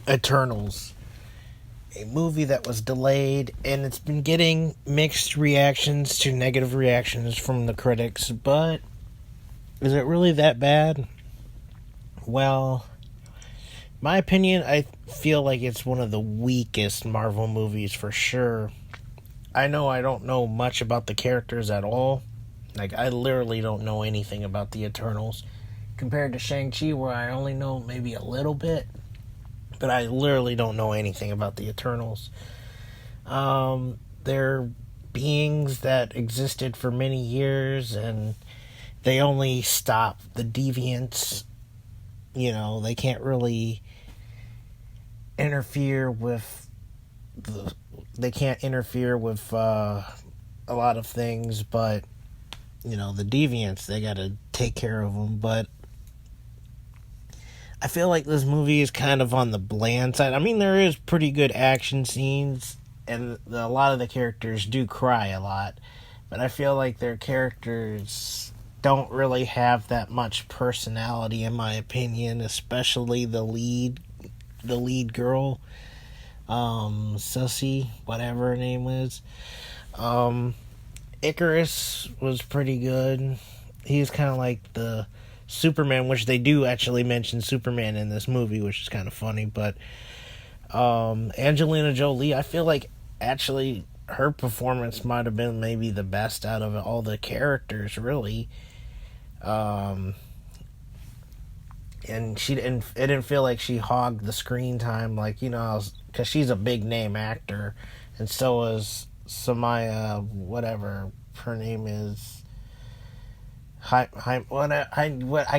Eternals, a movie that was delayed, and it's been getting mixed reactions to negative reactions from the critics, but is it really that bad? Well, my opinion, I feel like it's one of the weakest Marvel movies for sure. I know I don't know much about the characters at all. Like, I literally don't know anything about the Eternals. Compared to Shang-Chi, where I only know maybe a little bit, but I literally don't know anything about the Eternals. They're beings that existed for many years, and they only stop the deviants. You know, they can't really interfere with they can't interfere with a lot of things, but the deviants, they got to take care of them. But I feel like this movie is kind of on the bland side. I mean, there is pretty good action scenes, and a lot of the characters do cry a lot, but I feel like their characters don't really have that much personality, in my opinion, especially the lead girl, Susie, whatever her name is. Icarus was pretty good. He's kind of like the Superman, which they do actually mention Superman in this movie, which is kind of funny. But Angelina Jolie, I feel like actually her performance might have been maybe the best out of all the characters, really. And it didn't feel like she hogged the screen time, like, because she's a big name actor, and so is Samaya, whatever her name is. I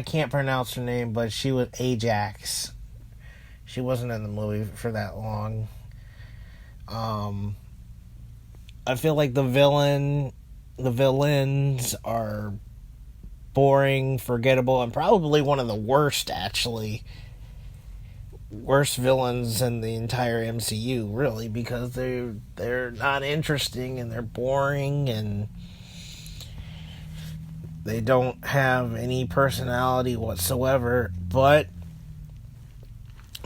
can't pronounce her name, but she was Ajax. She wasn't in the movie for that long. I feel like the villains are boring, forgettable, and probably one of the worst, actually. Worst villains in the entire MCU, really, because they're not interesting, and they're boring, and they don't have any personality whatsoever. But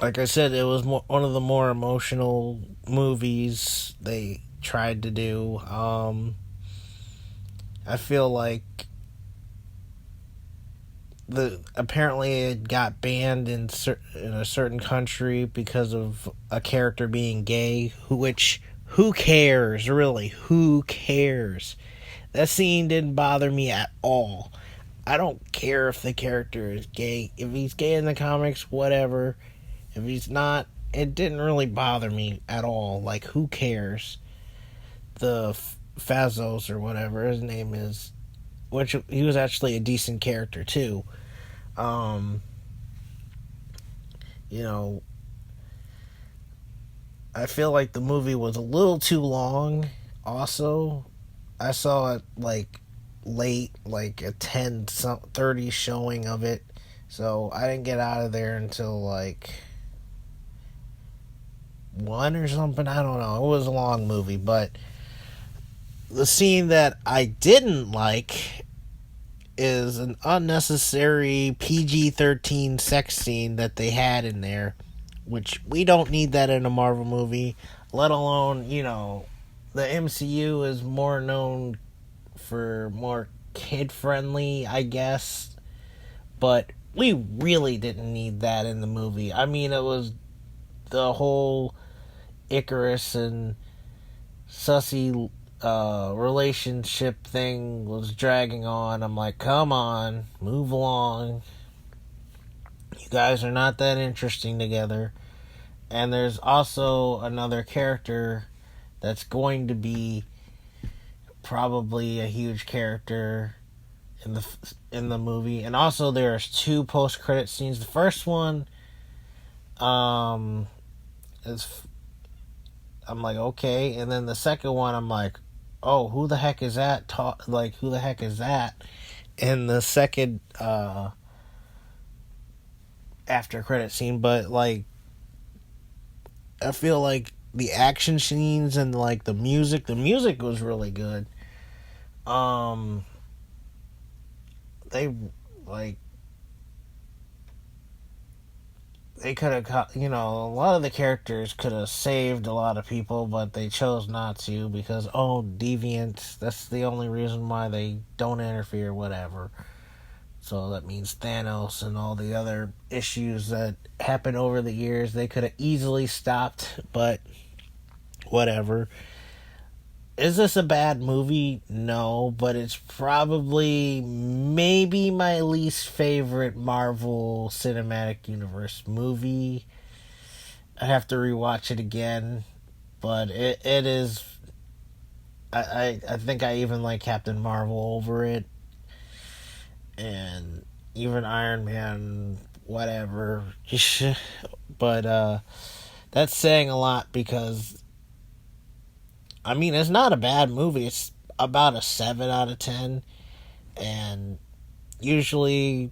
like I said, it was one of the more emotional movies they tried to do. I feel like apparently it got banned in a certain country because of a character being gay. Who cares, really? Who cares? That scene didn't bother me at all. I don't care if the character is gay. If he's gay in the comics, whatever. If he's not, it didn't really bother me at all. Like, who cares? The Fazos, or whatever his name is, which he was actually a decent character too. I feel like the movie was a little too long. Also, I saw it like late, like a 10:30 showing of it, so I didn't get out of there until like 1 or something. I don't know. It was a long movie, but the scene that I didn't like is an unnecessary PG-13 sex scene that they had in there, which we don't need that in a Marvel movie, let alone, the MCU is more known for more kid-friendly, I guess, but we really didn't need that in the movie. I mean, it was the whole Icarus and Sussy relationship thing was dragging on. I'm like, come on, move along. You guys are not that interesting together. And there's also another character that's going to be probably a huge character in the movie. And also there's 2 post-credit scenes. The first one is, I'm like, okay, and then the second one I'm like, oh, who the heck is that? Who the heck is that? In the second after credit scene, but like, I feel like the action scenes and like the music was really good. They like they could have, a lot of the characters could have saved a lot of people, but they chose not to because, deviant, that's the only reason why they don't interfere, whatever. So that means Thanos and all the other issues that happened over the years, they could have easily stopped, but whatever. Is this a bad movie? No, but it's probably maybe my least favorite Marvel Cinematic Universe movie. I have to rewatch it again, but it is. I think I even like Captain Marvel over it, and even Iron Man, whatever. But that's saying a lot because I mean it's not a bad movie. It's about a 7 out of 10, and usually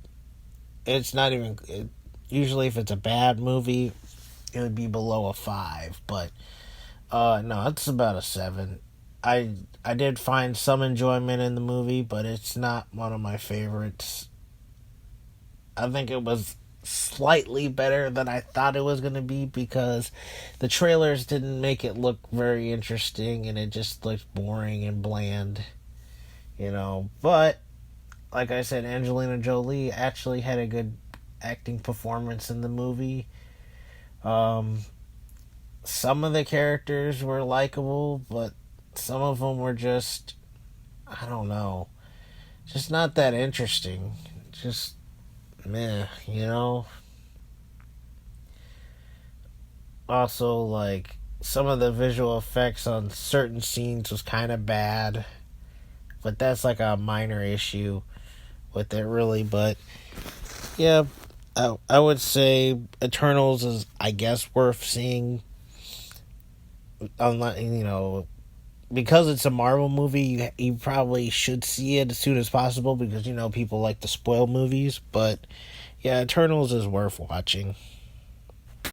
it's not even. Usually, if it's a bad movie, it would be below a 5. But no, it's about a 7. I did find some enjoyment in the movie, but it's not one of my favorites. I think it was slightly better than I thought it was going to be because the trailers didn't make it look very interesting and it just looked boring and bland, But, like I said, Angelina Jolie actually had a good acting performance in the movie. Some of the characters were likable, but some of them were just, I don't know, just not that interesting. Just meh. Also, like, some of the visual effects on certain scenes was kind of bad, but that's like a minor issue with it, really. But yeah, I would say Eternals is, I guess, worth seeing. Unless because it's a Marvel movie, you probably should see it as soon as possible because people like to spoil movies. But yeah, Eternals is worth watching.